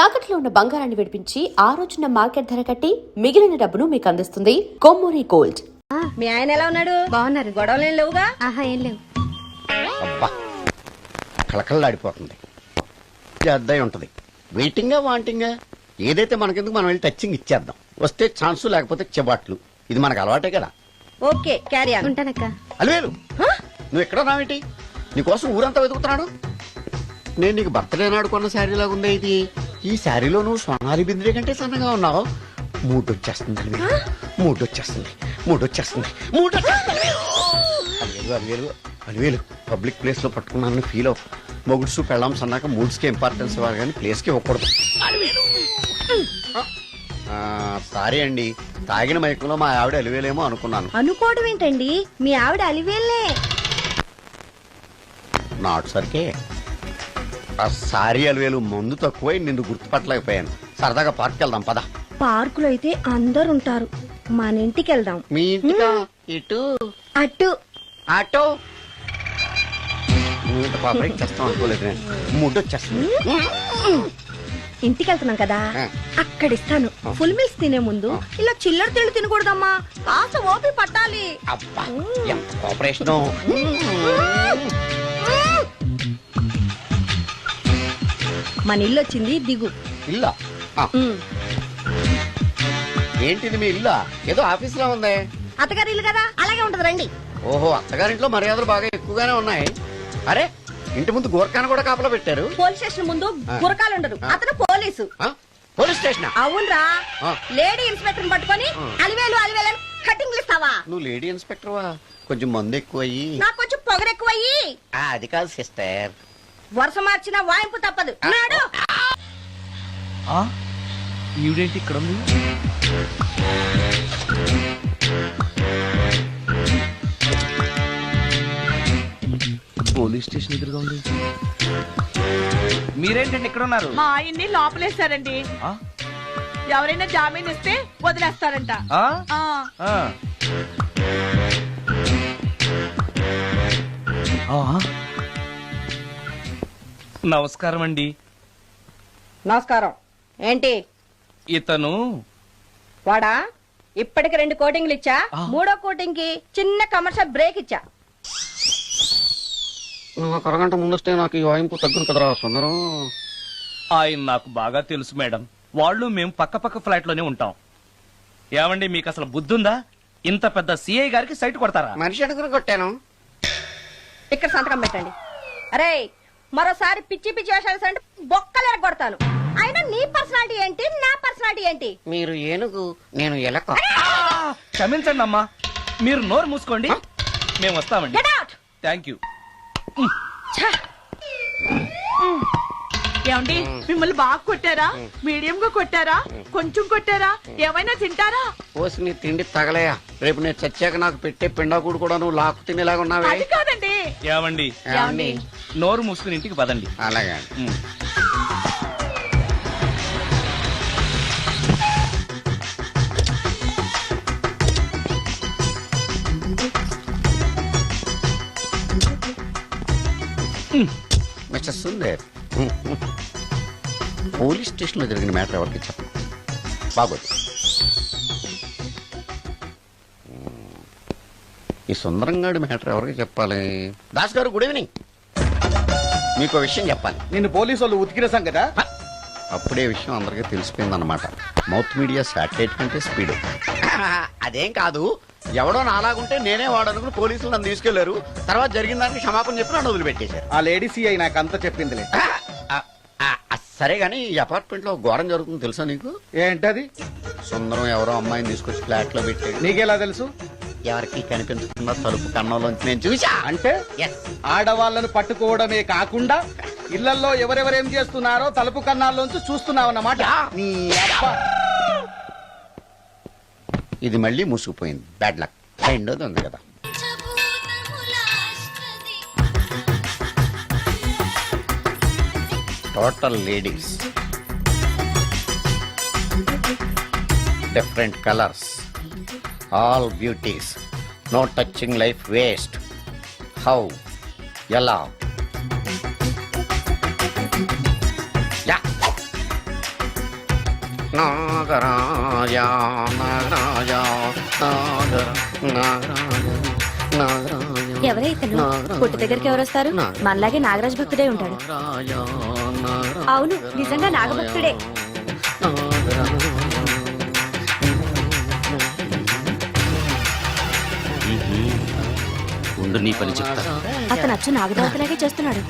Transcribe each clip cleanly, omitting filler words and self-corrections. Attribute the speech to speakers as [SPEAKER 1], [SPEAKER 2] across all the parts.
[SPEAKER 1] తాకట్లో ఉన్న బంగారాన్ని విడిపించి ఆ రోజున మార్కెట్ ధర కట్టి మిగిలిన డబ్బును మీకు అందిస్తుంది కొమ్మూరి గోల్డ్.
[SPEAKER 2] మీ ఆయన ఎలా ఉన్నాడు?
[SPEAKER 3] బాగున్నారు.
[SPEAKER 2] గొడవలు ఏం లేవుగా?
[SPEAKER 3] ఆహా, ఏం లేవు.
[SPEAKER 4] అబ్బా కళకళలాడిపోతుంది. అద్దయి ఉంటది. వెయిటింగా వాంటింగా ఏదైతే మనకెందుకు మనం వెళ్ళి టచ్చింగ్ ఇచ్చేద్దాం. వస్తే ఛాన్సు లేకపోతే చెబాట్లు. ఇది మనకు అలవాటే కదా.
[SPEAKER 2] Okay, carry on.
[SPEAKER 3] ఉంటానక్క.
[SPEAKER 4] అలివేలు నువ్వు ఎక్కడ రావేంటి? నీకోసం ఊరంతా వెతుకుతున్నాడు. నేను నీకు బర్త్డే నాడు కొన్న శారీ లాగా ఉందే ఇది. ఈ శారీలో నువ్వు సోనాలి బింద్రే కంటే సన్నగా ఉన్నావు. మూడొచ్చేస్తుంది అలివేలు, మూడొచ్చేస్తుంది, మూడొచ్చేస్తుంది, అలివేలు అలివేలు పబ్లిక్ ప్లేస్ లో పట్టుకున్నాను ఫీల్ అవు. మొగుడు సూప్ వెళ్ళాం సన్నాక మూడ్స్ కి ఇంపార్టెన్స్ ఇవ్వాలి కానీ ప్లేస్ కి ఇవ్వకూడదు. సారీ అండి, తాగిన మైకంలో మా ఆవిడ అలివేలేమో అనుకున్నాను.
[SPEAKER 2] అనుకోవడం ఏంటండి, మీ ఆవిడ అలివేలే.
[SPEAKER 4] నాటు సరికే ఆ సారీ అలివేలు మందు తక్కువై నిన్ను గుర్తుపట్టలేకపోయాను. సరదాగా పార్క్ వెళ్దాం పద.
[SPEAKER 2] పార్కులో అయితే అందరు ఉంటారు, మన ఇంటికి వెళ్దాం.
[SPEAKER 4] మీ ఇంటికా? ఇటు
[SPEAKER 2] అటు
[SPEAKER 4] ఆటో నువ్వు ఇంత పాపరేట్ చేస్తాం అనుకోలేదు. నేను మూడు వచ్చేస్తుంది.
[SPEAKER 2] ఇంటికి వెళ్తున్నాం కదా, అక్కడ ఇస్తాను. ఫుల్ మీల్స్ తినే ముందు ఇలా చిల్లర తిళ్ళు తినకూడదమ్మా, కాస్త ఓపి పట్టాలి.
[SPEAKER 4] అబ్బా ఎంత కోఆపరేషన్.
[SPEAKER 2] మన ఇల్లు వచ్చింది, దిగు.
[SPEAKER 4] ఇల్లా? ఏంటిది మీ ఇల్లా? ఏదో ఆఫీస్ లో ఉంది.
[SPEAKER 2] అత్తగారి ఇల్లు కదా, అలాగే ఉంటది, రండి.
[SPEAKER 4] ఓహో, అత్తగారింట్లో మర్యాదలు బాగా ఎక్కువగానే ఉన్నాయి. అరే ఇంటి ముందు గోర్ఖాను కూడా కాపలా పెట్టారు.
[SPEAKER 2] పోలీస్ స్టేషన్ ముందు గురకాలు ఉండరు, అతను పోలీసు.
[SPEAKER 4] Police station?
[SPEAKER 2] అవునరా, లేడీ ఇన్స్పెక్టర్ పట్టుకొని అలివేలు అలివేలు కటింగ్ ఇస్తావా?
[SPEAKER 4] నువ్వు లేడీ ఇన్స్పెక్టర్ వా? కొంచెం మందు ఎక్కువయ్యి.
[SPEAKER 2] నాకు కొంచెం పొగరు ఎక్కువయ్యి.
[SPEAKER 4] అది కాదు సిస్టర్,
[SPEAKER 2] వరుస మార్చిన వాయింపు తప్పదు. నాడు
[SPEAKER 5] ఈవిడేంటి ఇక్కడ ఉంది? పోలీస్ స్టేషన్ ఎదురుగా ఉంది. మీరేంటండి ఇక్కడ ఉన్నారు?
[SPEAKER 6] మా ఆయన్ని లోపలేశారండి. ఎవరైనా జామీన్ ఇస్తే వదిలేస్తారంట.
[SPEAKER 5] నమస్కారం అండి.
[SPEAKER 2] నమస్కారం. ఏంటి
[SPEAKER 5] ఇతను?
[SPEAKER 2] వాడా, ఇప్పటికి 2 కోటింగ్లు ఇచ్చా, 3వ కోటింగ్ కి చిన్న కమర్షియల్ బ్రేక్ ఇచ్చా.
[SPEAKER 4] నువ్వు ఒక అరగంట ముందొస్తే నాకు ఈ వాయింపు తగ్గును కదరా సుందరం.
[SPEAKER 5] ఆయన నాకు బాగా తెలుసు మేడం. వాళ్ళు మేము పక్క ఫ్లాట్ లోనే ఉంటాం. ఏమండి మీకు అసలు బుద్ధుందా? ఇంత పెద్ద సిఐ గారికి సైట్ కొడతారా?
[SPEAKER 4] మనిషి అడుగురు కొట్టాను.
[SPEAKER 2] ఇక్కడ సంతకం పెట్టండి. అరే, మరోసారి పిచ్చి పిచ్చి వేషాలు అంటే బొక్కలు కొడతాను. అయినా నీ పర్సనాలిటీ ఏంటి, నా పర్సనాలిటీ ఏంటి?
[SPEAKER 4] మీరు ఏనుగు, నేను ఎలక.
[SPEAKER 5] క్షమించండి అమ్మా, మీరు నోరు మూసుకోండి, మేము వస్తామండి.
[SPEAKER 2] Get out!
[SPEAKER 5] Thank you.
[SPEAKER 6] ఏమండి, మిమ్మల్ని బాగా కొట్టారా, మీడియం గా కొట్టారా, కొంచెం కొట్టారా, ఏమైనా తింటారా?
[SPEAKER 4] పోసి నీ తిండి తగలయా. రేపు నేను చచ్చాక నాకు పెట్టే పిండాకుడు కూడా నువ్వు లాక్కు తినేలాగా ఉన్నావే.
[SPEAKER 6] అది కాదండి.
[SPEAKER 5] ఏమండి, నోరు మూసుకుని ఇంటికి పదండి.
[SPEAKER 4] అలాగే. మిస్టర్ సుందర్, పోలీస్ స్టేషన్ లో జరిగిన మ్యాటర్ ఎవరికి చెప్పండి. బాగోదు. ఈ సుందరంగాడి మ్యాటర్ ఎవరికి చెప్పాలి? దాస్ గారు, గుడ్ ఈవినింగ్. మీకు విషయం చెప్పాలి.
[SPEAKER 7] నిన్ను పోలీసు వాళ్ళు ఉతికిరేసాం కదా.
[SPEAKER 4] అప్పుడే విషయం అందరికీ తెలిసిపోయిందన్నమాట. మౌత్ మీడియా శాటిలైట్ కంటే స్పీడ్. అదేం కాదు, ఎవడో నాలాగుంటే నేనే వాడనుకుని పోలీసులు నన్ను తీసుకెళ్లారు. తర్వాత జరిగిన దానికి క్షమాపణ చెప్పి నన్ను వదిలిపెట్టేశారు.
[SPEAKER 7] ఆ లేడీ సిఐ నాకు అంతా చెప్పిందిలే.
[SPEAKER 4] సరే గానీ ఈ అపార్ట్మెంట్ లో ఘోరం జరుగుతుంది తెలుసా నీకు?
[SPEAKER 7] ఏంటది?
[SPEAKER 4] సుందరం ఎవరో అమ్మాయిని తీసుకొచ్చి ఫ్లాట్ లో పెట్టాడు.
[SPEAKER 7] నీకెలా తెలుసు?
[SPEAKER 4] ఎవరికి కనిపించకుండా తలుపు కన్నంలోంచి నేను చూసా.
[SPEAKER 7] అంటే ఆడవాళ్లను పట్టుకోవడమే కాకుండా ఇళ్లలో ఎవరెవరేం చేస్తున్నారో తలుపు కన్నాల్లోంచి చూస్తున్నావన్నమాట. నీ అబ్బా,
[SPEAKER 4] ఇది మళ్ళీ మూసుకుపోయింది. Bad luck. రెండోది ఉంది కదా. Total ladies, different colours, all beauties, no touching life waste. How, ఎలా? నాగరాజ నాగరాజ నాగర నాగరాజ నాగరాజ
[SPEAKER 1] ఎవరైతను పుట్టి దగ్గరికి ఎవరు వస్తారు మనలాగే నాగరాజ భక్తుడే ఉంటాడు.
[SPEAKER 4] నాగరాజ నాగరాజ
[SPEAKER 1] అవును, నిజంగా నాగభక్తుడే.
[SPEAKER 7] ఉండు నీ పని చెప్తా.
[SPEAKER 1] అతను అచ్చు నాగదేవతలాగే చేస్తున్నాడు.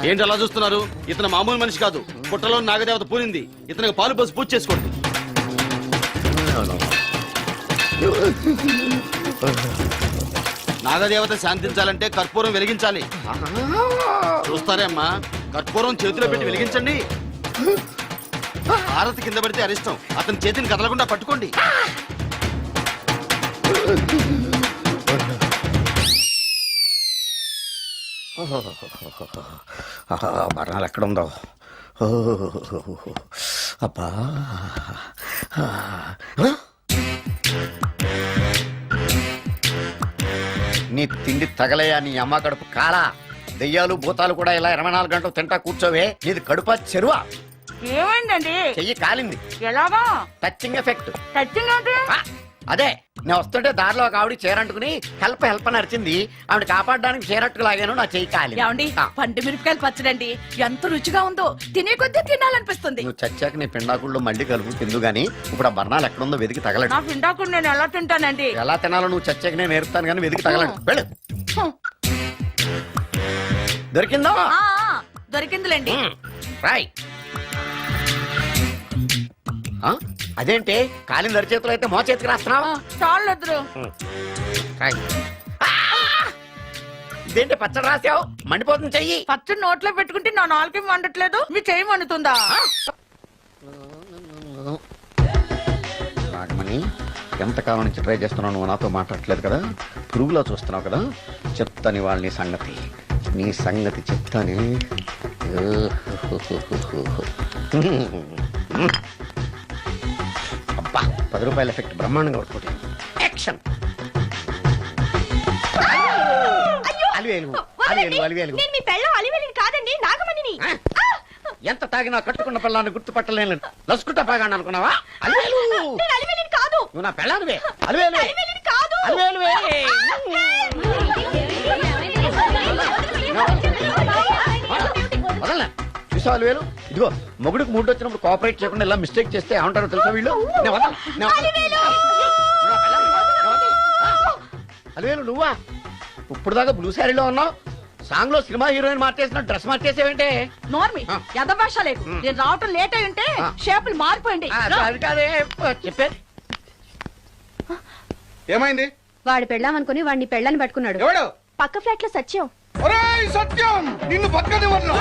[SPEAKER 7] ఏంటి అలా చూస్తున్నారు? ఇతను మామూలు మనిషి కాదు. పుట్టలో నాగదేవత పూనింది. ఇతనికి పాలు పోసి పూజ చేసుకోండి. నాగదేవత శాంతించాలంటే కర్పూరం వెలిగించాలి. చూస్తారే అమ్మా, కర్పూరం చేతిలో పెట్టి వెలిగించండి. హారతి కింద పడితే అరిష్టం. అతని చేతిని కదలకుండా పట్టుకోండి.
[SPEAKER 4] బర్ణాలు ఎక్కడ ఉందో అబ్బా. నీ తిండి తగలయా నీ అమ్మ కడుపు కాలా. దెయ్యాలు భూతాలు కూడా ఇలా 24 గంటలు తింటా కూర్చోవే. నీది కడుపా చెరువా?
[SPEAKER 6] ఏమైందండి?
[SPEAKER 4] చెయ్యి కాలింది.
[SPEAKER 6] ఎలాగా?
[SPEAKER 4] Touching effect.
[SPEAKER 6] టచింగ్ అంటే?
[SPEAKER 4] అదే నేను వస్తుంటే దారిలో ఒక ఆవిడ చీరంటుకుని హెల్ప్ హెల్ప్ అని అరిచింది. ఆవిడ కాపాడడానికి చీరట్టుకు లాగాను, నా చెయ్యి కాలి.
[SPEAKER 6] ఏమండి, పండు మిరపకాయలు పచ్చడండి ఎంత రుచిగా ఉందో, తినే కొద్దీ తినాలనిపిస్తుంది.
[SPEAKER 4] నువ్వు చచ్చాక నీ పిండాకుళ్ళు మళ్ళీ కలుపు తిందు గాని ఇప్పుడు ఆ బర్ణాలు ఎక్కడుందో వెతికి తగలడు.
[SPEAKER 6] నా పిండాకుడు నేను ఎలా తింటానండి?
[SPEAKER 4] ఎలా తినాలో నువ్వు చచ్చాక నేను నేర్పుతాను కానీ వెతికి తగలడు. వెళ్ళు. దొరికిందా?
[SPEAKER 6] దొరికిందిలేండి.
[SPEAKER 4] రాయ్. అదేంటి కాలిన దరిచేతులు అయితే మో చేతికి రాస్తున్నావా?
[SPEAKER 6] చాలు వద్దురు.
[SPEAKER 4] రాయ్. ఇదేంటి పచ్చడి రాసావు? మండిపోతుంది చెయ్యి.
[SPEAKER 6] పచ్చడి నోట్లో పెట్టుకుంటే నా నాలుకేం వండట్లేదు, మీ చెయ్యి వండుతుందా?
[SPEAKER 4] నాగమణి, ఎంతకాలం నుంచి ట్రై చేస్తున్నావు, నువ్వు నాతో మాట్లాడట్లేదు కదా, పురుగులో చూస్తున్నావు కదా, చెప్తాని వాళ్ళ నీ సంగతి చెప్తాని. అబ్బా, 10 రూపాయల ఎఫెక్ట్ బ్రహ్మాండంగా కొట్టుకుంటే యాక్షన్. అలివేలు అలివేలు అలివేలు.
[SPEAKER 2] కాదండి, నాగమణిని.
[SPEAKER 4] ఎంత తాగినా కట్టుకున్న పిల్లాన్ని గుర్తుపట్టలేను. లసుకుంటా పాగాను అనుకున్నావా? అలివేలు
[SPEAKER 2] కాదు,
[SPEAKER 4] నువ్వు నా పిల్లానివే. అలివేలు
[SPEAKER 2] కాదు.
[SPEAKER 4] అలివేలువే. వదలనా? చూసావు అలివేలు? ఇదిగో మొగుడికి మూడు వచ్చినప్పుడు కోఆపరేట్ చేయకుండా ఇలా మిస్టేక్ చేస్తే ఏమంటారో తెలుసా వీళ్ళు? అలివేలు నువ్వా? ఇప్పుడు దాకా బ్లూ శారీలో ఉన్నావు, సాంగ్ లో సినిమా హీరోయిన్ మార్చేసిన డ్రెస్ మార్చేసేవంటే?
[SPEAKER 6] నోర్మి, యథభాష లేదు. నేను రావటం లేట్ అయి ఉంటే షేపులు మారిపోయింది.
[SPEAKER 4] అది కాదే చెప్పేది.
[SPEAKER 7] ఏమైంది?
[SPEAKER 2] వాడు పెళ్ళామనుకుని వాడిని పెళ్ళని పట్టుకున్నాడు.
[SPEAKER 7] ఎవడు?
[SPEAKER 2] పక్క ఫ్లాట్ లో సత్యం.
[SPEAKER 7] ఒరేయ్ సత్యం, నిన్ను బతకనివ్వను.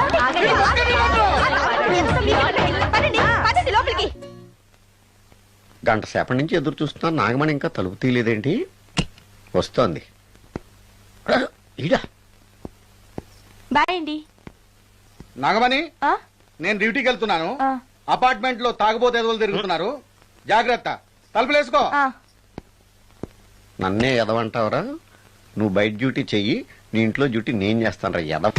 [SPEAKER 2] లోపలికి.
[SPEAKER 4] గంట సేపటి నుంచి ఎదురు చూస్తున్నా, నాగమణి ఇంకా తలుపు తీయలేదేంటి? వస్తోంది. ఈడా
[SPEAKER 2] బాయ్ అండి.
[SPEAKER 7] నాగమణి,
[SPEAKER 2] ఆ?
[SPEAKER 7] నేను డ్యూటీకి వెళ్తున్నాను.
[SPEAKER 2] ఆ.
[SPEAKER 7] అపార్ట్మెంట్ లో తాగుబోతు ఎదవలు తిరుగుతున్నారు. జాగ్రత్త, తలుపులేసుకో.
[SPEAKER 4] నన్నే ఎదవంటావరా? నువ్వు బయట డ్యూటీ చెయ్యి, నీ ఇంట్లో డ్యూటీ నేను చేస్తాను రా ఎదవ.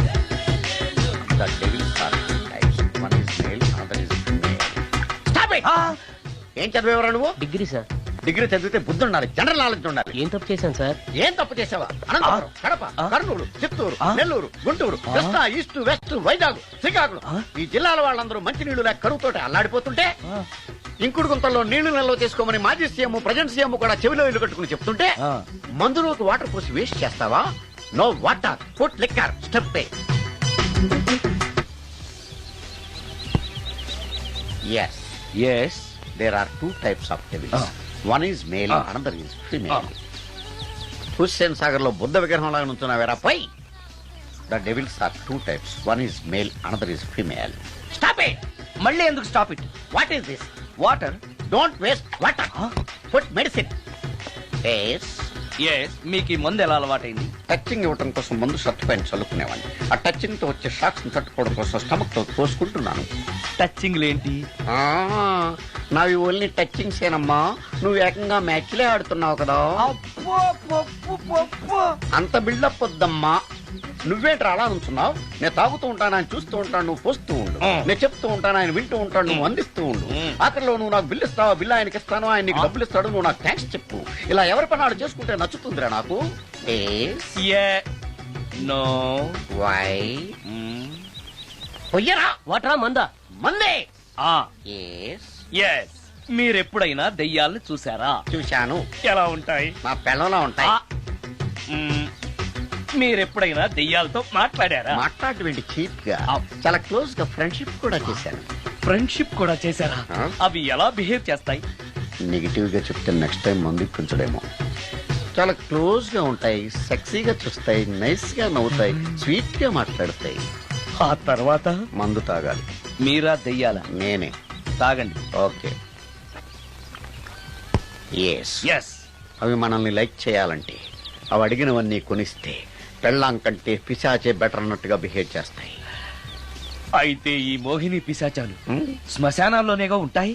[SPEAKER 4] ఏం చదివేవరా నువ్వు?
[SPEAKER 3] Degree sir.
[SPEAKER 4] డిగ్రీ చదివితే బుద్ధి ఉండాలి, జనరల్ నాలెడ్జ్ ఉండాలి.
[SPEAKER 3] ఏం తప్పు చేశాను సార్?
[SPEAKER 4] ఏం తప్పు చేసావా? అనంతపురం, కడప, కర్నూలు, చిత్తూరు, నెల్లూరు, గుంటూరు, కృష్ణా, ఈస్ట్, వెస్ట్, వైజాగ్, శ్రీకాకుళం, ఈ జిల్లాల వాళ్ళందరూ మంచి నీళ్లు లేక కరువుతోటి అల్లాడిపోతుంటే, ఇంకుడు గుంతల్లో నీళ్లు నిల్వ చేసుకోమని మాజీ సీఎం, ప్రజెంట్ సీఎం కూడా చెవిలో ఇల్లు కట్టుకుని చెప్తుంటే, మందులోకి వాటర్ పోసి వేస్ట్ చేస్తావా? No water, food liquor, step. Yes.
[SPEAKER 5] Yes.
[SPEAKER 4] There are 2 types of devils. One is male, another is female. Hussain Sagar లో బుద్ధ విగ్రహం లాగా నుంచున్నావేరా పై. The devils are 2 types. One is male, another is female. Stop it!
[SPEAKER 5] మళ్ళీ ఎందుకు stop it?
[SPEAKER 4] What is this?
[SPEAKER 5] Water.
[SPEAKER 4] Don't waste water. Put medicine. Yes.
[SPEAKER 5] Yes, మీకు ఈ మందు ఎలా అలవాటైంది?
[SPEAKER 4] టచింగ్ ఇవ్వటం కోసం ముందు షర్ట్ పైన చల్లుకునేవాడిని. ఆ టచింగ్ తో వచ్చే షాక్స్ ని తట్టుకోవడం కోసం స్టమక్ తో పోసుకుంటున్నాను.
[SPEAKER 5] టచింగ్ ఏంటి?
[SPEAKER 4] నావి ఓన్లీ టచింగ్స్ ఏనమ్మా. నువ్వు ఏకంగా మ్యాచ్లే ఆడుతున్నావు కదా. అంత బిల్డప్ వద్దమ్మా. నువ్వేంటి అలా నుంచున్నావు? నేను తాగుతూ ఉంటాను, చూస్తూ ఉంటాను, నువ్వు పోస్తూ ఉండు. నేను చెప్తూ ఉంటాను, ఆయన వింటూ ఉంటాడు, నువ్వు అందిస్తూ ఉండు. ఆఖరిలో నువ్వు నాకు బిల్లు ఇస్తావా, బిల్లు ఆయనకి ఇస్తాను, ఆయన నీకు డబ్బులు ఇస్తాడు, నువ్వు నాకు థ్యాంక్స్ చెప్పు. ఇలా ఎవరి పని వాడు చేసుకుంటే నచ్చుతుందిరా నాకు.
[SPEAKER 5] నో
[SPEAKER 4] వై పొయ్యరా
[SPEAKER 3] వాటరా మందా
[SPEAKER 4] మందే.
[SPEAKER 5] ఎస్ మీరెప్పుడైనా దెయ్యాలను చూసారా?
[SPEAKER 4] చూశాను.
[SPEAKER 5] ఎలా ఉంటాయి?
[SPEAKER 4] మా పిల్లలా ఉంటాయి.
[SPEAKER 5] మీరెప్పుడైనా దెయ్యాలతో మాట్లాడారా?
[SPEAKER 4] మాట్లాడేంటి చీప్ గా, చాలా క్లోజ్ గా ఫ్రెండ్షిప్ కూడా చేశాను.
[SPEAKER 5] ఫ్రెండ్షిప్ కూడా చేశారా? అవి ఎలా బిహేవ్ చేస్తాయి?
[SPEAKER 4] నెగిటివ్ గా చెప్తే నెక్స్ట్ టైం మందు ఇప్పించడేమో. చాలా క్లోజ్ గా ఉంటాయి, సెక్సీగా చూస్తాయి, నైస్ గా నవ్వుతాయి, స్వీట్ గా మాట్లాడతాయి.
[SPEAKER 5] ఆ తర్వాత
[SPEAKER 4] మందు తాగాలి.
[SPEAKER 5] మీరా దెయ్యాలా?
[SPEAKER 4] నేనే.
[SPEAKER 5] తాగండి.
[SPEAKER 4] ఓకే. ఎస్.
[SPEAKER 5] ఎస్
[SPEAKER 4] అవి మనల్ని లైక్ చేయాలంటే అవి అడిగినవన్నీ కొనిస్తే పెళ్ళాం కంటే పిశాచే బెటర్ అన్నట్టుగా బిహేవ్ చేస్తాయి.
[SPEAKER 5] అయితే ఈ మోహిని పిశాచాలు శ్మశానాల్లోనేగా ఉంటాయి?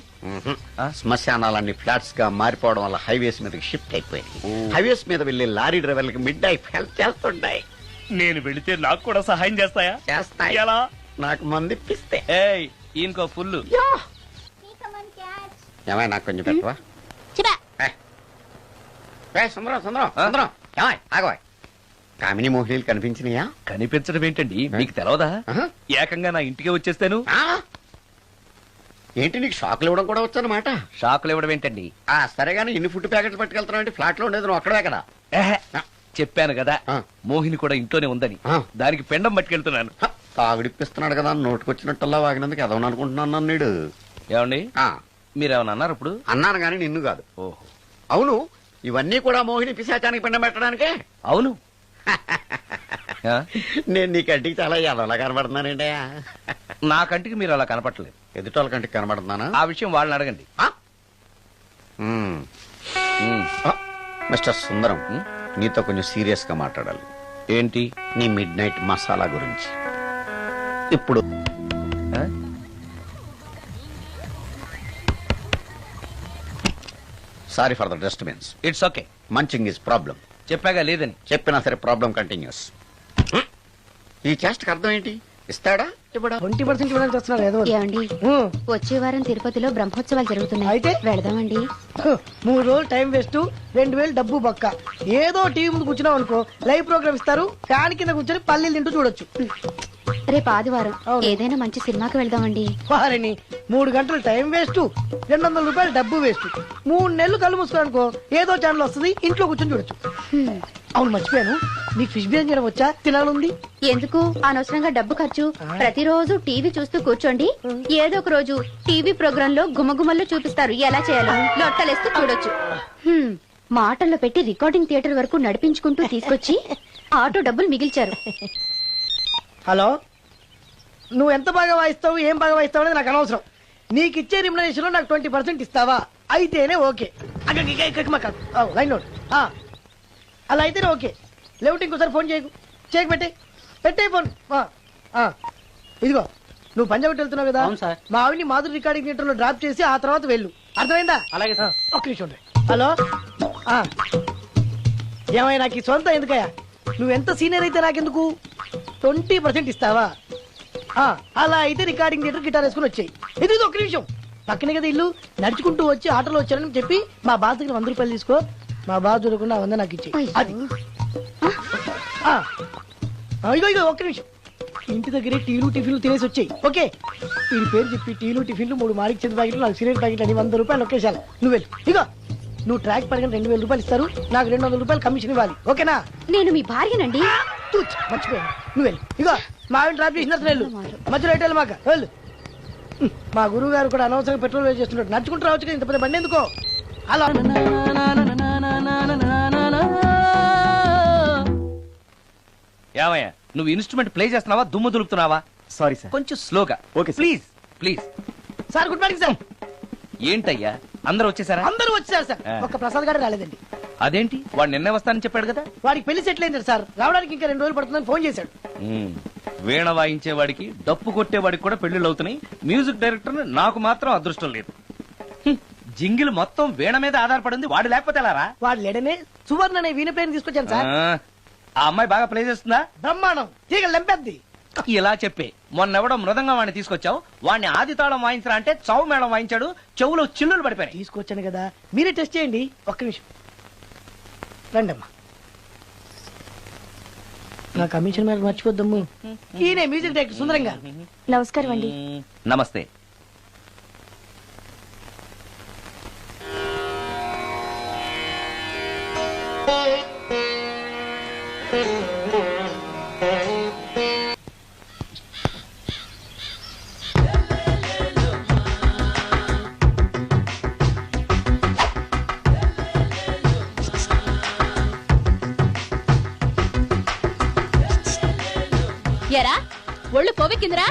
[SPEAKER 4] శ్మశానాలన్నీ ఫ్లాట్స్ గా మారిపోవడం వల్ల హైవేస్ మీదకి షిఫ్ట్ అయిపోయింది. హైవేస్ మీద వెళ్లి లారీ డ్రైవర్లకి మిడ్ నైట్ హెల్ప్ చేస్తుంటాయి.
[SPEAKER 5] నేను వెళితే నాకు కూడా సహాయం చేస్తాయా?
[SPEAKER 4] చేస్తాయి.
[SPEAKER 5] ఎలా?
[SPEAKER 4] నాకు మంది ఇప్పిస్తే.
[SPEAKER 5] ఏయ్ ఈయనకో ఫుల్.
[SPEAKER 4] ఏమై నాకు కొంచెం పెట్టవా? సుందరం సుందరం సుందరం ఏమాయ్ ఆగవాయ్. కామిని మోహినీలు కనిపించినాయా?
[SPEAKER 5] కనిపించడం ఏంటండి, మీకు తెలవదా? ఏకంగా నా ఇంటికే వచ్చేస్తాను.
[SPEAKER 4] ఏంటి నీకు షాకులు ఇవ్వడం కూడా వచ్చానమాట?
[SPEAKER 5] షాకులు ఇవ్వడం ఏంటండి?
[SPEAKER 4] సరే గానీ ఇన్ని ఫుడ్ ప్యాకెట్లు పట్టుకెళ్తున్నావు అంటే ఫ్లాట్ లో ఉండేది నువ్వు అక్కడే కదా.
[SPEAKER 5] చెప్పాను కదా మోహిని కూడా ఇంట్లోనే ఉందని. దానికి పెండం పట్టుకెళ్తున్నాను.
[SPEAKER 4] తాగుడిప్పిస్తున్నాడు కదా, నోటుకొచ్చినట్టల్లా వాగినందుకు ఎదవని అనుకుంటున్నాను నీడు.
[SPEAKER 5] ఏమండి మీరేమన్నా అన్నారు ఇప్పుడు?
[SPEAKER 4] అన్నాను గాని నిన్ను కాదు.
[SPEAKER 5] ఓహో
[SPEAKER 4] అవును, ఇవన్నీ కూడా మోహిని పిశాచానికి పిండం పెట్టడానికే.
[SPEAKER 5] అవును.
[SPEAKER 4] నేను నీ కంటికి చాలా ఎదవలా కనబడుతున్నానండి.
[SPEAKER 5] నా కంటికి మీరు అలా కనపడలేదు.
[SPEAKER 4] ఎదుటోళ్ళ కంటికి కనబడుతున్నానా?
[SPEAKER 5] ఆ విషయం వాళ్ళని అడగండి.
[SPEAKER 4] మిస్టర్ సుందరం, నీతో కొంచెం సీరియస్ గా మాట్లాడాలి.
[SPEAKER 5] ఏంటి?
[SPEAKER 4] నీ మిడ్ నైట్ మసాలా గురించి. ఇప్పుడు sorry for the disturbance.
[SPEAKER 5] It's okay.
[SPEAKER 4] Munching is problem.
[SPEAKER 5] చెప్పాగా లేదని.
[SPEAKER 4] చెప్పినా సరే ప్రాబ్లం కంటిన్యూస్. ఈ చేష్టకి అర్థం ఏంటి? ఇస్తాడా ఇవ్వడా?
[SPEAKER 3] 20% ఇవ్వడానికి వస్తున్నారు ఏదో.
[SPEAKER 8] ఏమండి వచ్చే వారం తిరుపతిలో బ్రహ్మోత్సవాలు జరుగుతున్నాయి.
[SPEAKER 3] అయితే
[SPEAKER 8] వెళదామండి.
[SPEAKER 3] 3 రోజులు టైం వేస్ట్, 2000 డబ్బు బొక్క. ఏదో టీవీ ముందు కూర్చున్నావు అనుకో, లైవ్ ప్రోగ్రామ్ ఇస్తారు, ఫ్యాన్ కింద కూర్చొని పల్లీలు తింటూ చూడొచ్చు.
[SPEAKER 8] రేపు ఆదివారం ఏదైనా మంచి సినిమాకి వెళ్దామండి.
[SPEAKER 3] వారిని 3 గంటలు టైం వేస్ట్, 200 రూపాయలు డబ్బు వేస్ట్. 3 నెలలు కళ్ళు మూసుకో అనుకో, ఏదో ఛానల్ వస్తుంది, ఇంట్లో కూర్చొని చూడొచ్చు. అవును మర్చిపోయాను, నీకు ఫిష్ బిర్యానీ చేయడం వచ్చా? తినాలుంది.
[SPEAKER 8] ఎందుకు అనవసరంగా డబ్బు ఖర్చు? ప్రతిరోజు టీవీ చూస్తూ కూర్చోండి, ఏదో ఒక రోజు టీవీ ప్రోగ్రామ్ లో గుమగుమల్లో చూపిస్తారు ఎలా చేయాలో. లొట్టలేస్తూ చూడొచ్చు. మాటల్లో పెట్టి రికార్డింగ్ థియేటర్ వరకు నడిపించుకుంటూ తీసుకొచ్చి ఆటో డబ్బులు మిగిల్చారు.
[SPEAKER 3] హలో, నువ్వు ఎంత బాగా వాయిస్తావు, ఏం బాగా వాయిస్తావు అనేది నాకు అనవసరం. నీకు ఇచ్చే రిమ్యునరేషన్ లో నాకు 20% ఇస్తావా? అయితేనే ఓకే. Line note. అలా అయితేనే ఓకే. లేవుటి ఇంకోసారి ఫోన్ చేయకు. పెట్టే ఫోన్. ఇదిగో నువ్వు పంజాబ్ వెళ్తున్నావు కదా, మా ఆవిని మాధురి రికార్డింగ్ థియేటర్ లో డ్రాప్ చేసి ఆ తర్వాత వెళ్ళు. అర్థమైందా? అలాగే. ఒక్క నిమిషం. హలో, ఏమైనా నాకు ఈ సొంత ఎందుకయ్యా? నువ్వెంత సీనియర్ అయితే నాకెందుకు? 20% ఇస్తావా? అలా అయితే రికార్డింగ్ థియేటర్ గిటార్ వేసుకుని వచ్చాయి. ఇది ఒక్క నిమిషం. పక్కనే కదా ఇల్లు, నడుచుకుంటూ వచ్చి ఆటోలో వచ్చారని చెప్పి మా బాస్ దగ్గర 100 రూపాయలు తీసుకో. మా బాస్ దొరకకుండా 100 నాకు ఇచ్చి. ఇగో ఒక్క నిమిషం. ఇంటి దగ్గరే టీలు టిఫిన్లు తినేసి వచ్చాయి. ఓకే, వీడి పేరు చెప్పి టీలు టిఫిన్లు 3 మారికి చెంది ప్యాకెట్లు, 4 సిగరెట్ ప్యాకెట్లు అని 100 రూపాయలు ఒకేసారి. నువ్వు వెళ్ళు. ఇగో నువ్వు ట్రాక్ పడగానే 2000 రూపాయలు ఇస్తారు, నాకు 200 రూపాయలు కమిషన్ ఇవ్వాలి. ఓకేనా?
[SPEAKER 8] నేను మీ భార్యనండి.
[SPEAKER 3] మర్చిపోయాను. నువ్వు వెళ్ళు. ఇగో మా ఆవిడ డ్రాప్ చేసిన వెళ్ళు. మధ్యలో రైట్ వెళ్ళు. మాక వెళ్ళు. మా గురువు గారు కూడా అనవసరంగా పెట్రోల్ వేస్ట్ చేస్తున్నాడు. నడుచుకుంటూ రావచ్చు కదా, ఇంత పెద్ద బండి ఎందుకో. అలా
[SPEAKER 5] ఏమయ్యా నువ్వు ఇన్స్ట్రుమెంట్ ప్లే చేస్తున్నావా, దుమ్ము దులుపుతున్నావా?
[SPEAKER 7] Sorry sir.
[SPEAKER 5] కొంచెం స్లోగా.
[SPEAKER 7] Okay
[SPEAKER 5] please please.
[SPEAKER 3] Sir good morning sir.
[SPEAKER 5] ఏంటయ్యా అందరూ వచ్చేసారా?
[SPEAKER 3] అందరూ వచ్చారు సార్, ఒక్క ప్రసాద్ గారు రాలేదండి.
[SPEAKER 5] అదేంటి, వాడు నిన్నే వస్తానని చెప్పాడు కదా.
[SPEAKER 3] వాడికి పెళ్లి సెటిల్ అయింది సార్, రావడానికి ఇంకా 2 రోజులు పడుతుందని ఫోన్ చేశాడు.
[SPEAKER 5] వీణ వాయించేవాడికి డప్పు కొట్టేవాడికి కూడా పెళ్లిళ్ళు అవుతున్నాయి. మ్యూజిక్ డైరెక్టర్ నాకు మాత్రం అదృష్టం లేదు. జింగిల్ మొత్తం వీణ మీద ఆధారపడింది, వాడు లేకపోతే ఎలారా?
[SPEAKER 3] వాడు లేడనే సువర్ణ అనే వీణ ప్లేయర్ తీసుకొచ్చాను సార్.
[SPEAKER 5] ఆ అమ్మాయి బాగా ప్లే చేస్తుందా?
[SPEAKER 3] బ్రహ్మాండం, తీగ లెంపెద్ది.
[SPEAKER 5] ఇలా చెప్పే మొన్నెవడో మృదంగా వాడిని తీసుకొచ్చావు, వాడిని ఆది తాళం వాయించరా అంటే చౌ మేళం వాయించాడు, చెవులో చిల్లులు పడిపోయాయి.
[SPEAKER 3] తీసుకొచ్చాను కదా, మీరే టెస్ట్ చేయండి. ఒక్క నిమిషం రండమ్మా. నా కమిషన్ మీద మర్చిపోద్దమ్ము. ఈయనే మ్యూజిక్ డైరెక్టర్ సుందరం గారు.
[SPEAKER 8] నమస్కారం అండి.
[SPEAKER 5] నమస్తే.
[SPEAKER 8] ఎరా ఒళ్ళు కొవ్వెక్కిందిరా?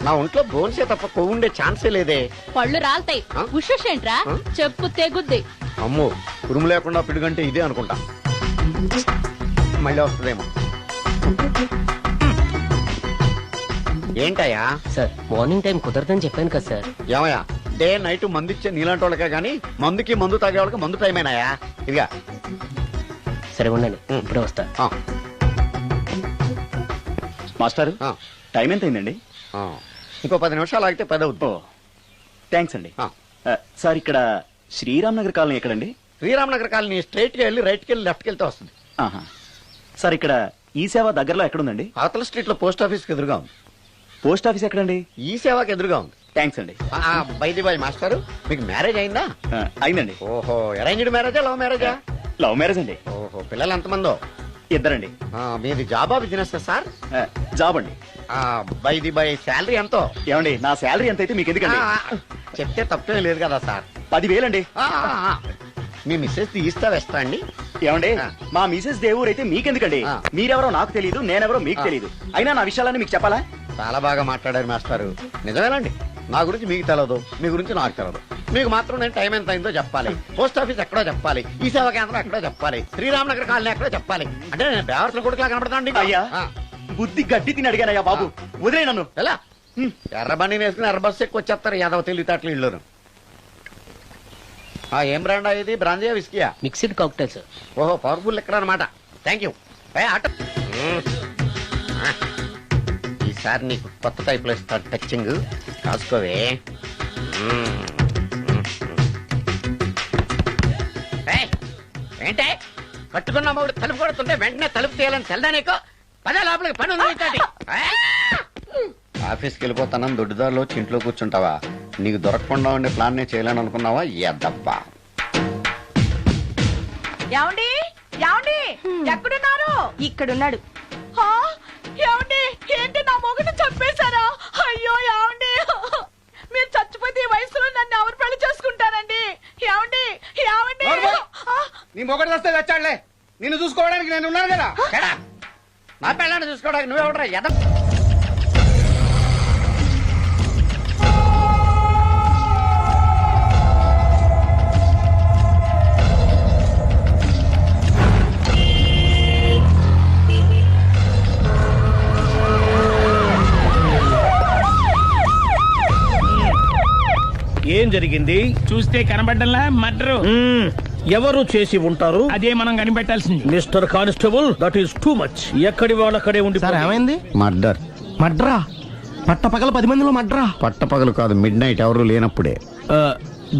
[SPEAKER 4] నా ఒంట్లో బోన్సే తప్ప కొవ్వు ఉండే ఛాన్సే లేదే.
[SPEAKER 8] పళ్ళు రాల్తాయి.
[SPEAKER 4] ఆ?
[SPEAKER 8] ఉషేంట్రా? చెప్పు తెగుద్ది.
[SPEAKER 4] అమ్మో, ఉరుము లేకుండా పిడుగంటే ఇదే అనుకుంటా. మళ్ళీ వస్తుందేమో. ఏంటయ్యా?
[SPEAKER 9] సార్ మార్నింగ్ టైం కుదరదని చెప్పాను కదా సార్.
[SPEAKER 4] ఏమయ్యా, డే నైట్ మందు ఇచ్చే నీలాంటి వాళ్ళకే గానీ మందుకి మందు తాగే వాళ్ళకి మందు టైమేనాయా? ఇదిగా
[SPEAKER 9] సరే ఉండండి, ఇప్పుడే వస్తా.
[SPEAKER 7] మాస్టారు టైం ఎంత అయిందండి?
[SPEAKER 4] ఇంకో 10 నిమిషాలు ఆగితే 10 అవుతుంది.
[SPEAKER 7] థ్యాంక్స్ అండి. సార్ ఇక్కడ శ్రీరామ్ నగర్ కాలనీ ఎక్కడండి?
[SPEAKER 4] శ్రీరామనగర్ కాలనీ స్ట్రైట్ గా వెళ్ళి రైట్ కి వెళ్ళి లెఫ్ట్ కి వెళ్తే వస్తుంది.
[SPEAKER 7] సార్ ఇక్కడ ఈ సేవ దగ్గరలో ఎక్కడుందండి?
[SPEAKER 4] అవతల స్ట్రీట్ లో పోస్ట్ ఆఫీస్ కి ఎదురుగా ఉంది.
[SPEAKER 7] పోస్ట్ ఆఫీస్ ఎక్కడండి?
[SPEAKER 4] ఈ సేవకి ఎదురుగా ఉంది.
[SPEAKER 7] థ్యాంక్స్ అండి.
[SPEAKER 4] బైది బాయ్ మాస్టారు, మీకు మ్యారేజ్ అయిందా?
[SPEAKER 7] అయిందండి.
[SPEAKER 4] ఓహో, అరేంజ్డ్ మ్యారేజా లవ్ మ్యారేజా?
[SPEAKER 7] లవ్ మ్యారేజ్ అండి.
[SPEAKER 4] ఓహో, పిల్లలు ఎంతమందో?
[SPEAKER 7] ఇద్దరండి.
[SPEAKER 4] మీది జాబా బిజినెస్ సార్?
[SPEAKER 7] జాబ్ అండి.
[SPEAKER 4] బైది బాయ్ శాలరీ ఎంతో?
[SPEAKER 7] ఏమండి, నా శాలరీ ఎంత అయితే మీకు ఎందుకండి?
[SPEAKER 4] చెప్తే తప్పేం లేదు కదా సార్.
[SPEAKER 7] 10,000 అండి.
[SPEAKER 4] మీ మిస్సెస్ తీస్తా వేస్తా అండి.
[SPEAKER 7] ఏమండి, మా మిసెస్ దేవుడు అయితే మీకెందుకండి? మీరెవరో నాకు తెలియదు, నేనెవరో మీకు తెలియదు. అయినా నా విషయాలన్నీ మీకు చెప్పాలా?
[SPEAKER 4] చాలా బాగా మాట్లాడారు మాస్టారు. నిజమేనండి, నా గురించి మీకు తెలవదు, మీ గురించి నాకు తెలవదు. మీకు మాత్రం నేను టైం ఎంత అయిందో చెప్పాలి, పోస్ట్ ఆఫీస్ ఎక్కడో చెప్పాలి, ఈ సేవా కేంద్రం ఎక్కడో చెప్పాలి, శ్రీరామనగర్ కాలనీ ఎక్కడో చెప్పాలి. అంటే నేను బేవర్సల కొడుకులా కనపడతాండి.
[SPEAKER 7] అయ్యా, బుద్ధి గడ్డి తిని అడిగానయ్యా బాబు, వదిలే నన్ను.
[SPEAKER 4] ఎలా ఎర్ర బండి వేసుకుని ఎర్ర బస్సు ఎక్కువ వచ్చేస్తారు యాదవ తెలివితేటలు ఇళ్ళును. ఏం బ్రాండా ఇది? బ్రాంజియా విస్కియా?
[SPEAKER 9] Mixed cocktail sir.
[SPEAKER 4] ఓహో, పవర్ఫుల్ ఎక్కడ అనమాట. Thank you. ఈసారి నీకు కొత్త టైప్ లో ఇస్తా టచ్చింగ్, కాసుకోవే. ఏంటే కట్టుకున్న మూడు తలుపు కొడుతుంటే వెంటనే తలుపు తీయాలని తెల్దా నీకు? పదే లోపలికి పని ఉంది. ఆఫీస్కి వెళ్ళిపోతానని దొడ్డిదారిలో ఇంట్లో కూర్చుంటావా? నీకు దొరకకుండా ఉండే ప్లాన్ నేను చేయాలని అనుకున్నావా? ఎద్దబ్బా.
[SPEAKER 6] ఏమండి ఏమండి ఎక్కడున్నారు?
[SPEAKER 8] ఇక్కడున్నాడు.
[SPEAKER 6] ఏమండి, ఏంటి నా మొగుడు చంపేశారా? అయ్యో ఏమండి, మీరు చచ్చిపోతే ఈ వయసులో నన్ను ఎవరు పెళ్లి చేసుకుంటారండి? ఏమండి ఏమండి?
[SPEAKER 7] నీ మొగడు వస్తే వచ్చాడులే, నిన్ను చూసుకోవడానికి నేను ఉన్నాను కదా.
[SPEAKER 4] నా పెళ్ళాన్ని చూసుకోవడానికి నువ్వెవడరా ఎద?
[SPEAKER 10] ఏం జరిగింది?
[SPEAKER 11] చూస్తే కనబడ్డంలా మర్డరు.
[SPEAKER 10] ఎవరు చేసి ఉంటారు?
[SPEAKER 11] అదే మనం కనిపెట్టాల్సింది.
[SPEAKER 10] Mister constable, that is too much. ఎక్కడి వాళ్ళక్కడే ఉండి.
[SPEAKER 11] ఏమైంది?
[SPEAKER 4] మర్డర్.
[SPEAKER 11] మడ్రా? పట్టపగల 10 మందిలో మడ్రా?
[SPEAKER 4] పట్టపగలు కాదు, మిడ్ నైట్ ఎవరు లేనప్పుడే.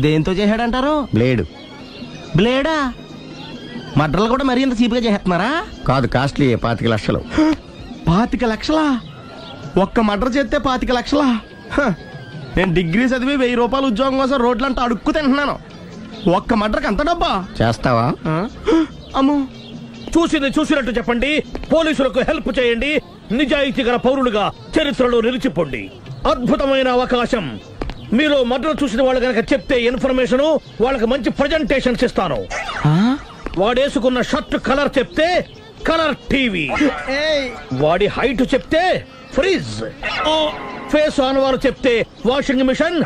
[SPEAKER 11] దేంతో చేశాడంటారు?
[SPEAKER 4] బ్లేడ్.
[SPEAKER 11] బ్లేడా? మడ్రలు కూడా మరీ ఇంత చీప్ గా చేస్తున్నారా?
[SPEAKER 4] కాదు, కాస్ట్లీ 25 లక్షలు.
[SPEAKER 11] 25 లక్షలా? ఒక్క మడ్ర చేస్తే 25 లక్షలా? నేను డిగ్రీ చదివి 1000 రూపాయలు ఉద్యోగం కోసం రోడ్లంతా అడుక్కు తింటున్నాను. ఒక్క మడ్రకు అంత డబ్బా?
[SPEAKER 4] చేస్తావా?
[SPEAKER 11] అమ్మో,
[SPEAKER 10] చూసింది చూసినట్టు చెప్పండి, పోలీసులకు హెల్ప్ చేయండి, నిజాయితీ గల పౌరులుగా చరిత్రలో నిలిచిపోండి. అద్భుతమైన అవకాశం. మీరు మర్డర్ చూసిన వాళ్ళు కనుక చెప్తే ఇన్ఫర్మేషన్, వాళ్ళకి మంచి ప్రజెంటేషన్స్ ఇస్తాను. వాడేసుకున్న షర్ట్ కలర్ చెప్తే కలర్ టీవీ, వాడి హైట్ చెప్తే ఫ్రిజ్, ఫేస్ ఆన్ వారు చెప్తే వాషింగ్ మిషన్,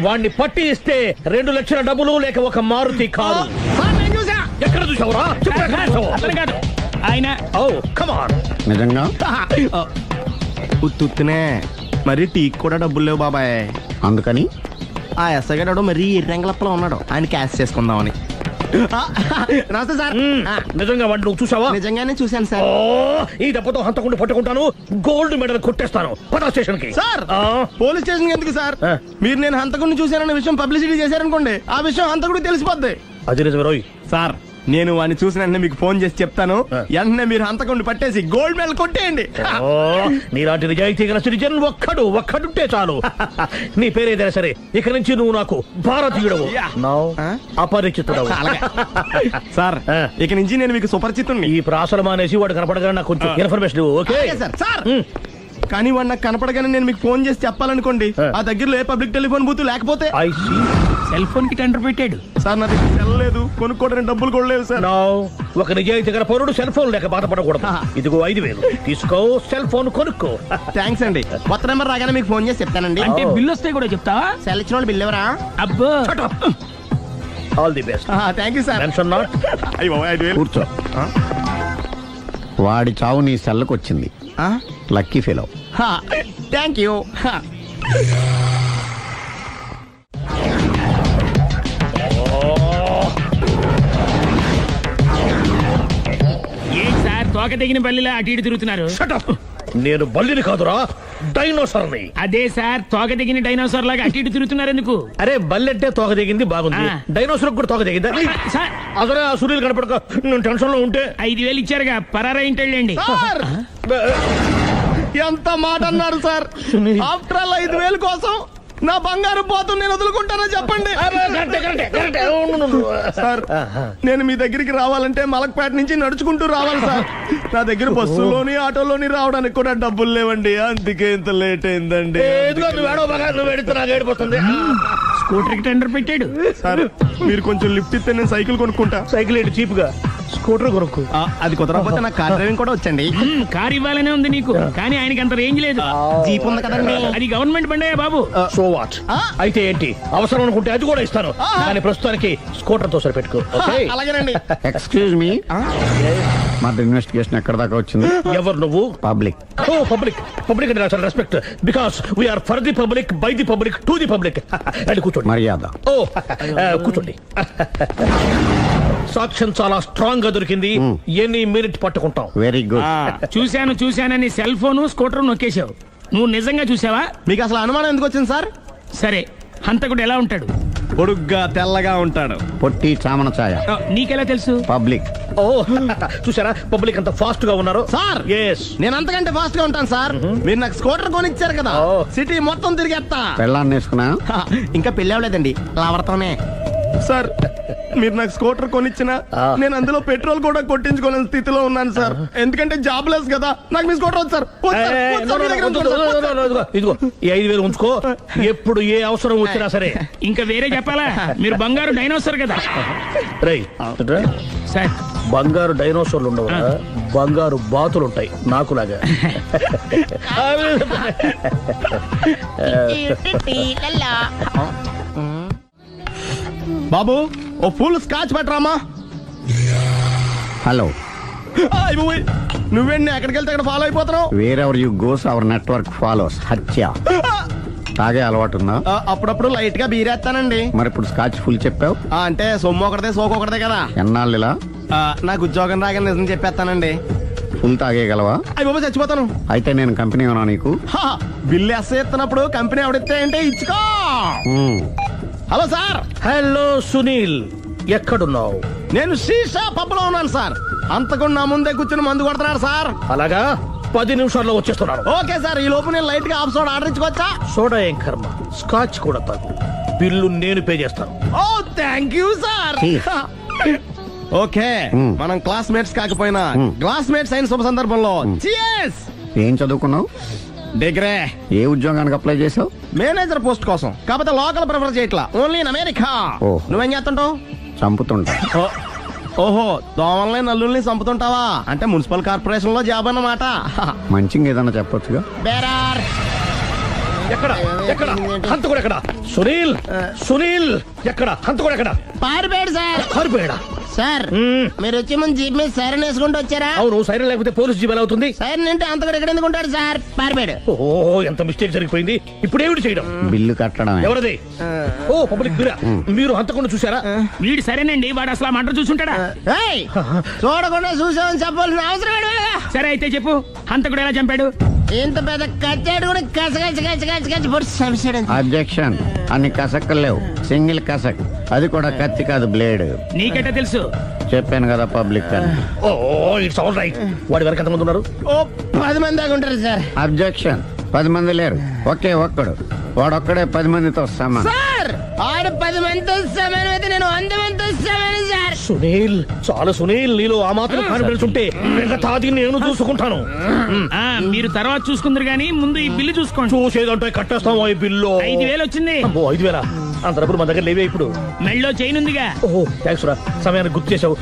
[SPEAKER 10] వాడిని పట్టి ఇస్తే 2 లక్షల డబ్బులు లేక ఒక మారుతి కారు. ఎక్కడ చూసావురా?
[SPEAKER 11] ఆయన
[SPEAKER 4] నిజంగా
[SPEAKER 11] ఉత్తునే మరి టీకి కూడా డబ్బులు లేవు బాబాయ్.
[SPEAKER 4] అందుకని
[SPEAKER 11] ఆ ఎస్ఐ గారు మరీ ఎర్రంగలప్పలో ఉన్నాడు, ఆయన క్యాష్ చేసుకుందామని. నమస్తే సార్
[SPEAKER 10] నిజంగా వాడిని నువ్వు చూసావా?
[SPEAKER 11] నిజంగానే చూశాను సార్.
[SPEAKER 10] ఓ, ఈ దెబ్బతో హంతకుండా పట్టుకుంటాను, గోల్డ్ మెడల్ కొట్టేస్తాను. పద స్టేషన్ కి.
[SPEAKER 11] సార్ పోలీస్ స్టేషన్ ఎందుకు సార్? మీరు నేను హంతకుడిని చూశానన్న విషయం పబ్లిసిటీ చేశారనుకోండి, ఆ విషయం హంతకుడికి తెలిసిపోద్ది.
[SPEAKER 10] అది నిజమే రోయ్.
[SPEAKER 11] సార్ నేను వాడిని చూసిన వెంటనే మీకు ఫోన్ చేసి చెప్తాను, వెంటనే మీరు హంతకుడిని పట్టేసి గోల్డ్ మెడల్ కొట్టేయండి.
[SPEAKER 10] ఓ, నీలాంటి నిజాయితీ గల సిటిజన్ ఒక్కడుంటే చాలు. నీ పేరేదైనా సరే, ఇక నుంచి నువ్వు నాకు భారతీయుడవు, అపరిచితుడవు.
[SPEAKER 11] సార్ ఇక నుంచి నేను మీకు సుపరిచితుణ్ణి.
[SPEAKER 10] ఈ ప్రాసలు మానేసి వాడు కనపడగానే నాకు కొంచెం ఇన్ఫర్మేషన్ ఇవ్వు, ఓకే?
[SPEAKER 11] సార్ కానీ వాడు నాకు కనపడగానే నేను మీకు ఫోన్ చేసి చెప్పాలనుకోండి, ఆ దగ్గరలో ఏ పబ్లిక్ టెలిఫోన్ బూత్ లేకపోతే
[SPEAKER 9] సెల్ ఫోన్ కి టెండర్ పెట్టాడు
[SPEAKER 11] సార్. నా దగ్గర సెల్ లేదు, కొనుక్కోవడానికి డబ్బులు కూడా లేవు సార్.
[SPEAKER 10] ఒక నిజాయితీ గల పౌరుడు సెల్ ఫోన్ లేక బాధపడకూడదు. ఇదిగో 5,000 తీసుకో, సెల్ ఫోన్ కొనుక్కో.
[SPEAKER 11] థ్యాంక్స్ అండి. కొత్త నెంబర్ రాగానే మీకు ఫోన్ చేసి చెప్తానండి.
[SPEAKER 9] అంటే బిల్లు వస్తే కూడా చెప్తావా?
[SPEAKER 11] సెల్ ఇచ్చిన వాళ్ళు బిల్ ఎవరా?
[SPEAKER 9] అబ్బో
[SPEAKER 10] all the best.
[SPEAKER 11] Thank you sir.
[SPEAKER 10] Tension not.
[SPEAKER 4] కూర్చో. వాడి చావు నీ సెల్లకు వచ్చింది. Lucky fellow.
[SPEAKER 11] Thank you.
[SPEAKER 9] ఏంటి సార్ తోక తెగిన బల్లిలా అటు ఇటు తిరుగుతున్నారు?
[SPEAKER 10] నేను బల్లిని కాదురా, డైనోసార్ని.
[SPEAKER 9] అదే సార్ తోక తెగిన డైనోసార్ లాగా అటు ఇటు తిరుగుతున్నారు ఎందుకు?
[SPEAKER 10] అరే బల్లెట్టే తోక దిగింది బాగుంది, డైనోసార్ కూడా తోక దిగిందా? అదరే ఆ సూర్యులు కనపడక నేను టెన్షన్ లో ఉంటే
[SPEAKER 9] 5,000 ఇచ్చారుగా, పరారా ఇంటండి.
[SPEAKER 11] ఎంత మాట అన్నారు సార్? ఆఫ్టర్ ఆల్ 5,000 కోసం నా బంగారు పోతు నేను వదులుకుంటానో చెప్పండి సార్. నేను మీ దగ్గరికి రావాలంటే మలక్పేట నుంచి నడుచుకుంటూ రావాలి సార్. నా దగ్గర బస్సులోని ఆటోలోని రావడానికి కూడా డబ్బులు లేవండి, అందుకే ఇంత లేట్ అయిందండి.
[SPEAKER 9] స్కూటర్ కి టెండర్ పెట్టాడు
[SPEAKER 11] సార్. మీరు కొంచెం లిఫ్ట్ ఇస్తే నేను సైకిల్ కొనుక్కుంటా.
[SPEAKER 10] సైకిల్ ఏంటి చీప్ గా, స్కూటర్ కొనుక్కు.
[SPEAKER 11] అది కుదరకపోతే నాకు కార్ డ్రైవింగ్ కూడా వచ్చండి.
[SPEAKER 9] కార్ ఇవ్వాలనే ఉంది నీకు, కానీ ఆయనకి అంత రేంజ్ లేదు.
[SPEAKER 11] జీప్ ఉంది కదండి.
[SPEAKER 9] అది గవర్నమెంట్ బండే బాబు.
[SPEAKER 10] So what? అయితే ఏంటి, అవసరం అనుకుంటే అది కూడా ఇస్తాను, కానీ ప్రస్తుతానికి స్కూటర్ తో సరిపెట్టుకో.
[SPEAKER 11] అలాగేనండి.
[SPEAKER 4] ఎక్స్క్యూజ్ మీ, మరి ఇన్వెస్టిగేషన్ ఎక్కడ దాకా వచ్చింది?
[SPEAKER 10] ఎవరు నువ్వు?
[SPEAKER 4] పబ్లిక్.
[SPEAKER 10] ఓ పబ్లిక్. పబ్లిక్ అంటే చాలా respect, because we are for the public, by the public, to the public. అది కూర్చోండి.
[SPEAKER 4] మర్యాద.
[SPEAKER 10] ఓ కూర్చోండి. సాక్ష్యం చాలా స్ట్రాంగ్ గా దొరికింది, ఎన్ని మినిట్ పట్టుకుంటాం.
[SPEAKER 4] Very good.
[SPEAKER 9] చూశానని సెల్ ఫోన్ స్కూటర్ నొక్కేశావు. నువ్వు నిజంగా చూసావా?
[SPEAKER 11] మీకు అసలు అనుమానం ఎందుకు వచ్చింది సార్?
[SPEAKER 9] సరే, హంతకుడు ఎలా ఉంటాడు?
[SPEAKER 11] పొడుగ్గా తెల్లగా ఉంటాడు.
[SPEAKER 4] పొట్టి చామన ఛాయ.
[SPEAKER 9] నీకెలా తెలుసు?
[SPEAKER 4] పబ్లిక్.
[SPEAKER 10] ఓ చూసారా పబ్లిక్ అంత ఫాస్ట్ గా ఉన్నారు
[SPEAKER 11] సార్.
[SPEAKER 10] ఎస్,
[SPEAKER 11] నేను అంతకంటే ఫాస్ట్ గా ఉంటాను సార్. మీరు నాకు స్కూటర్ కొనిచ్చారు కదా, సిటీ మొత్తం తిరిగేస్తా.
[SPEAKER 4] పెళ్ళాన్ని వేసుకున్నా?
[SPEAKER 11] ఇంకా పెళ్లి అవ్వలేదండి, లావర్తోనే. సార్ మీరు నాకు స్కూటర్ కొనిచ్చిన నేను అందులో పెట్రోల్ కూడా కొట్టించుకోలేని స్థితిలో ఉన్నాను సార్. ఎందుకంటే జాబ్ లెస్ కదా, నాకు మీ స్కూటర్ వద్దు సార్.
[SPEAKER 10] ఇదిగో ఈ 5,000 ఉంచుకో, ఎప్పుడు ఏ అవసరం వచ్చినా సరే.
[SPEAKER 9] ఇంకా వేరే చెప్పాలా? మీరు బంగారు డైనోసార్ కదా.
[SPEAKER 10] రై
[SPEAKER 9] సార్,
[SPEAKER 10] బంగారు డైనోసార్లు ఉండవు, బంగారు బాతులు ఉంటాయి నాకులాగా.
[SPEAKER 11] బాబు ఓ ఫుల్ స్కాచ్ పెట్టరామా.
[SPEAKER 4] హలో.
[SPEAKER 11] నువ్వేండి ఎక్కడికి వెళ్తే అక్కడ ఫాలో అయిపోతున్నావు?
[SPEAKER 4] Wherever you goes our network follows. హత్య. తాగే అలవాటు ఉందా?
[SPEAKER 11] అప్పుడప్పుడు లైట్ గా బీరేస్తానండి.
[SPEAKER 4] మరి ఇప్పుడు స్కాచ్ ఫుల్ చెప్పావు
[SPEAKER 11] అంటే సొమ్ము ఒకటిదే సోకు ఒకటిదే కదా.
[SPEAKER 4] ఎన్నాళ్ళు ఇలా?
[SPEAKER 11] నాకు ఉద్యోగం రాగానే నిజం చెప్పేస్తానండి.
[SPEAKER 4] ఫుల్ తాగేయగలవా?
[SPEAKER 11] అయ్యి బాబు చచ్చిపోతాను.
[SPEAKER 4] అయితే నేను కంపెనీ ఉన్నా నీకు?
[SPEAKER 11] బిల్లు ఎస్ ఎత్తినప్పుడు కంపెనీ ఎవడితే అంటే ఇచ్చుకో. Hello sir.
[SPEAKER 10] హలో సునీల్, ఎక్కడున్నావు?
[SPEAKER 11] నేను శీషా పబ్ లో ఉన్నాను సార్. అంతకుండా నా ముందే కూర్చుని మందు కొడుతున్నాడు సార్.
[SPEAKER 10] అలాగా, 10 నిమిషాల్లో వచ్చేస్తున్నాను.
[SPEAKER 11] Okay sir. ఈ లోపు నేను లైట్ గా హాఫ్ సోడా ఆర్డర్ ఇచ్చుకోవచ్చా?
[SPEAKER 10] సోడా ఏం కర్మ, స్కాచ్ కూడా తాగు, బిల్లు నేను పే చేస్తాను.
[SPEAKER 11] ఓ థ్యాంక్ యూ సార్. ఓకే, మనం క్లాస్మేట్స్ కాకపోయినా క్లాస్మేట్స్ అయిన శుభ సందర్భంలో cheers.
[SPEAKER 4] ఏం చదువుకున్నావు?
[SPEAKER 11] డిగ్రీ.
[SPEAKER 4] ఏ ఉద్యోగానికి అప్లై చేసావు?
[SPEAKER 11] మేనేజర్ పోస్ట్ కోసం, కాకపోతే లోకల్ ప్రిఫర్ చేయట్లా, ఓన్లీ ఇన్ అమెరికా. నువ్వేం చేస్తుంటావు?
[SPEAKER 4] చంపుతుంటా.
[SPEAKER 11] ఓహో, దోమల్ని నల్లుల్ని చంపుతుంటావా? అంటే మున్సిపల్ కార్పొరేషన్ లో జాబ్ అన్నమాట.
[SPEAKER 4] మంచిగా ఏదన్నా చెప్పొచ్చుగా.
[SPEAKER 11] బేరార్.
[SPEAKER 10] ఎక్కడ ఎక్కడ హంతకుడు ఎక్కడ? సునీల్, సునీల్ ఎక్కడ? హంతకుడు ఎక్కడ?
[SPEAKER 11] పారిపోయాడు సార్.
[SPEAKER 10] పారిపోయాడా?
[SPEAKER 11] సార్ మీరు వచ్చే ముందు జీప్ మీద సైరన్ వేసుకుంటూ వచ్చారా?
[SPEAKER 10] అవును, సైరన్ లేకపోతే పోలీస్ జీవన్ అవుతుంది.
[SPEAKER 11] సైరన్ అంటే అంతగా ఎక్కడ ఎందుకు ఉంటాడు సార్? పారిపోయాడు.
[SPEAKER 10] ఓ ఎంత మిస్టేక్ జరిగిపోయింది. ఇప్పుడు ఏమిటి చేయడం?
[SPEAKER 4] బిల్లు కట్టడం
[SPEAKER 10] ఎవరది? ఓ పబ్లిక్ మీరా? మీరు హంతకుండా చూసారా?
[SPEAKER 9] వీడు సరేనండి, వాడు అసలు ఆ మంట చూసుంటాడా?
[SPEAKER 11] ఏయ్, చూడకుండా చూసామని చెప్పాల్సిన అవసరం ఏంటి లేదా?
[SPEAKER 9] సరే అయితే చెప్పు, హంతకుడు ఎలా చంపాడు?
[SPEAKER 11] ఇంత పెద్ద కచ్చాడు కూడా కచ్చ పొడి సమస్య.
[SPEAKER 4] అబ్జెక్షన్. అన్ని కసక్కులు లేవు, సింగిల్ కసక్, అది కూడా కత్తి కాదు బ్లేడ్.
[SPEAKER 9] నీకెట్టా తెలుసు?
[SPEAKER 4] చెప్పాను కదా పబ్లిక్ అని.
[SPEAKER 10] Oh it's all right. వాడి వరకు ఎంతమంది ఉన్నారు?
[SPEAKER 11] ఓ 10 మంది దాకా ఉంటారు సార్.
[SPEAKER 4] అబ్జెక్షన్. 10 మంది లేరు, ఒకే ఒక్కడు. వాడొక్కడే 10 మందితో సమానం.
[SPEAKER 11] సార్ ఆడు 10 మందితో సమానం అయితే నేను 100 మందితో సమానం సార్.
[SPEAKER 10] సునీల్, చాలా సునీల్, నీలో ఆ మాత్రం కాన్ఫిడెన్స్ ఉంటే మిగతాది నేను చూసుకుంటాను.
[SPEAKER 9] ఆ మీరు తర్వాత చూసుకుందరు గానీ ముందు ఈ బిల్లు చూసుకోండి.
[SPEAKER 10] చూసేదంటే కట్టేస్తాం ఈ బిల్లు.
[SPEAKER 9] 5,000 వచ్చింది.
[SPEAKER 10] 5,000? అంత డబ్బులు మన దగ్గర లేవే ఇప్పుడు.
[SPEAKER 9] మెళ్ళో చైన్ ఉందిగా.
[SPEAKER 10] ఓహో థ్యాంక్స్ రా, సమయానికి గుర్తు చేసావు.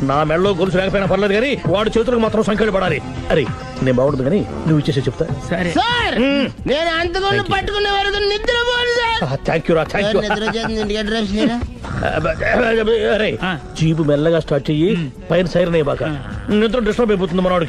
[SPEAKER 10] నా మెడలో గొలుసు లేకపోయినా పర్లేదు కానీ వాడి చేతులకు మాత్రం సంఖ్యలు పడాలి. అరే నేను బాగుంటుంది కానీ నువ్వు ఇచ్చేసే చెప్తా.
[SPEAKER 9] సరే
[SPEAKER 11] సార్ నేను అంతకుండా పట్టుకునే వరకు నిద్రపోను సార్.
[SPEAKER 10] థ్యాంక్ యూ రా, థ్యాంక్ యూ.
[SPEAKER 11] నిద్ర వచ్చేస్తుంది, ఇంటికి అడ్రస్ చేయరా?
[SPEAKER 10] అరే జీపు మెల్లగా స్టార్ట్ చెయ్యి, పైన సైరన్ అయ్యాక నిద్ర డిస్టర్బ్ అయిపోతుంది మనవాడికి.